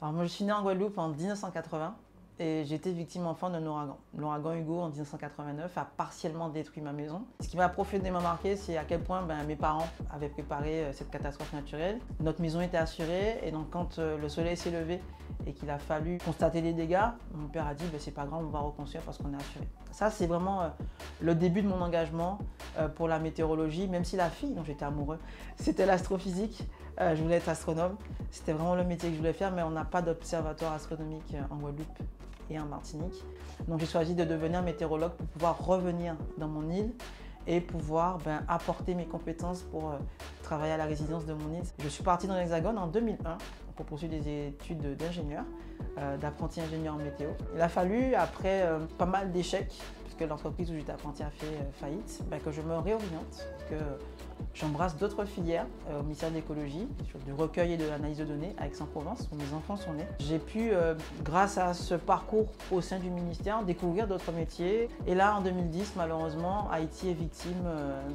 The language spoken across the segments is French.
Alors moi je suis né en Guadeloupe en 1980 et j'ai été victime enfant d'un ouragan. L'ouragan Hugo en 1989 a partiellement détruit ma maison. Ce qui m'a profondément marqué, c'est à quel point mes parents avaient préparé cette catastrophe naturelle. Notre maison était assurée et donc quand le soleil s'est levé et qu'il a fallu constater les dégâts, mon père a dit c'est pas grave, on va reconstruire parce qu'on est assuré. Ça c'est vraiment le début de mon engagement pour la météorologie, même si la fille dont j'étais amoureux, c'était l'astrophysique. Je voulais être astronome, c'était vraiment le métier que je voulais faire, mais on n'a pas d'observatoire astronomique en Guadeloupe et en Martinique. Donc j'ai choisi de devenir météorologue pour pouvoir revenir dans mon île et pouvoir apporter mes compétences pour travailler à la résidence de mon île. Je suis partie dans l'Hexagone en 2001 pour poursuivre des études d'ingénieur, d'apprenti ingénieur en météo. Il a fallu, après pas mal d'échecs, puisque l'entreprise où j'étais apprenti a fait faillite, que je me réoriente, que j'embrasse d'autres filières au ministère de l'écologie, sur du recueil et de l'analyse de données à Aix-en-Provence, où mes enfants sont nés. J'ai pu, grâce à ce parcours au sein du ministère, découvrir d'autres métiers. Et là, en 2010, malheureusement, Haïti est victime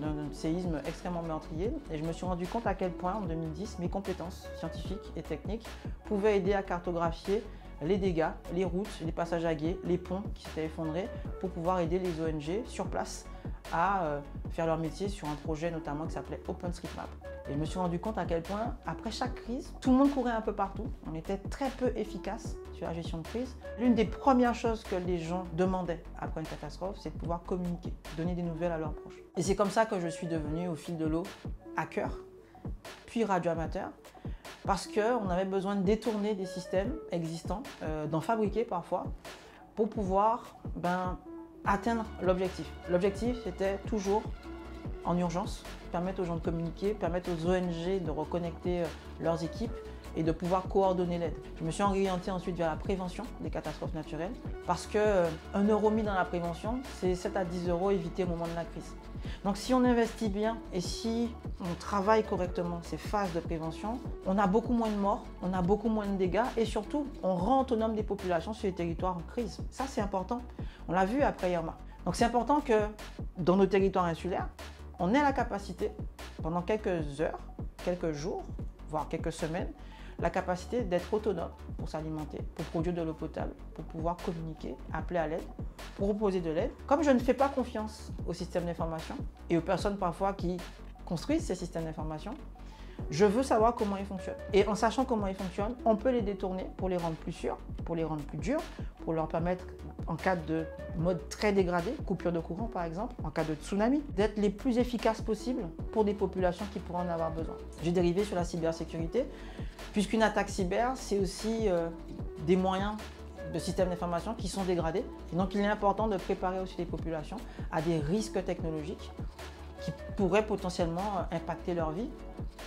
d'un séisme extrêmement meurtrier. Et je me suis rendu compte à quel point, en 2010, mes compétences scientifiques et techniques pouvaient aider à cartographier les dégâts, les routes, les passages à gué, les ponts qui s'étaient effondrés pour pouvoir aider les ONG sur place à faire leur métier sur un projet notamment qui s'appelait OpenStreetMap. Et je me suis rendu compte à quel point, après chaque crise, tout le monde courait un peu partout. On était très peu efficace sur la gestion de crise. L'une des premières choses que les gens demandaient après une catastrophe, c'est de pouvoir communiquer, donner des nouvelles à leurs proches. Et c'est comme ça que je suis devenu au fil de l'eau hacker, puis radioamateur, parce qu'on avait besoin de détourner des systèmes existants, d'en fabriquer parfois, pour pouvoir atteindre l'objectif. L'objectif, c'était toujours, en urgence, permettre aux gens de communiquer, permettre aux ONG de reconnecter leurs équipes et de pouvoir coordonner l'aide. Je me suis orientée ensuite vers la prévention des catastrophes naturelles parce que 1 euro mis dans la prévention, c'est 7 à 10 euros évités au moment de la crise. Donc si on investit bien et si on travaille correctement ces phases de prévention, on a beaucoup moins de morts, on a beaucoup moins de dégâts et surtout, on rend autonome des populations sur les territoires en crise. Ça, c'est important. On l'a vu après Irma. Donc c'est important que dans nos territoires insulaires, on ait la capacité, pendant quelques heures, quelques jours, voire quelques semaines, la capacité d'être autonome pour s'alimenter, pour produire de l'eau potable, pour pouvoir communiquer, appeler à l'aide, pour proposer de l'aide. Comme je ne fais pas confiance aux systèmes d'information et aux personnes parfois qui construisent ces systèmes d'information, je veux savoir comment ils fonctionnent. Et en sachant comment ils fonctionnent, on peut les détourner pour les rendre plus sûrs, pour les rendre plus durs, pour leur permettre, en cas de mode très dégradé, coupure de courant par exemple, en cas de tsunami, d'être les plus efficaces possibles pour des populations qui pourraient en avoir besoin. J'ai dérivé sur la cybersécurité, puisqu'une attaque cyber, c'est aussi des moyens de systèmes d'information qui sont dégradés. Et donc il est important de préparer aussi les populations à des risques technologiques qui pourraient potentiellement impacter leur vie.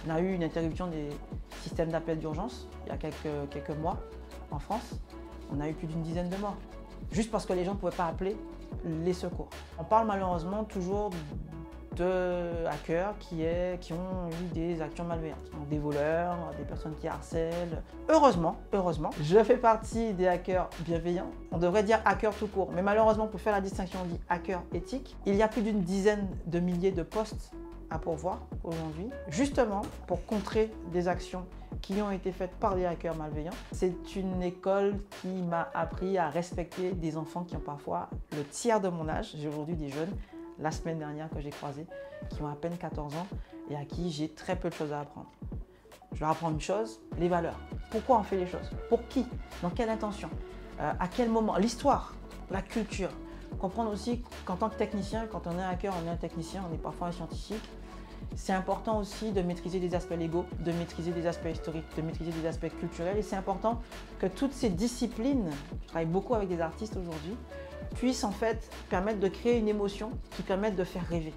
On a eu une interruption des systèmes d'appel d'urgence il y a quelques mois en France. On a eu plus d'une dizaine de morts, juste parce que les gens ne pouvaient pas appeler les secours. On parle malheureusement toujours de hackers qui ont eu des actions malveillantes, donc des voleurs, des personnes qui harcèlent. Heureusement, je fais partie des hackers bienveillants. On devrait dire hackers tout court, mais malheureusement, pour faire la distinction, on dit hacker éthique. Il y a plus d'une dizaine de milliers de postes à pourvoir aujourd'hui, justement pour contrer des actions qui ont été faites par des hackers malveillants. C'est une école qui m'a appris à respecter des enfants qui ont parfois le tiers de mon âge. J'ai aujourd'hui des jeunes, la semaine dernière que j'ai croisés, qui ont à peine 14 ans et à qui j'ai très peu de choses à apprendre. Je leur apprends une chose, les valeurs. Pourquoi on fait les choses? Pour qui? Dans quelle intention? À quel moment? L'histoire, la culture. Comprendre aussi qu'en tant que technicien, quand on est hacker, on est un technicien, on est parfois un scientifique. C'est important aussi de maîtriser des aspects légaux, de maîtriser des aspects historiques, de maîtriser des aspects culturels. Et c'est important que toutes ces disciplines, je travaille beaucoup avec des artistes aujourd'hui, puissent en fait permettre de créer une émotion qui permette de faire rêver.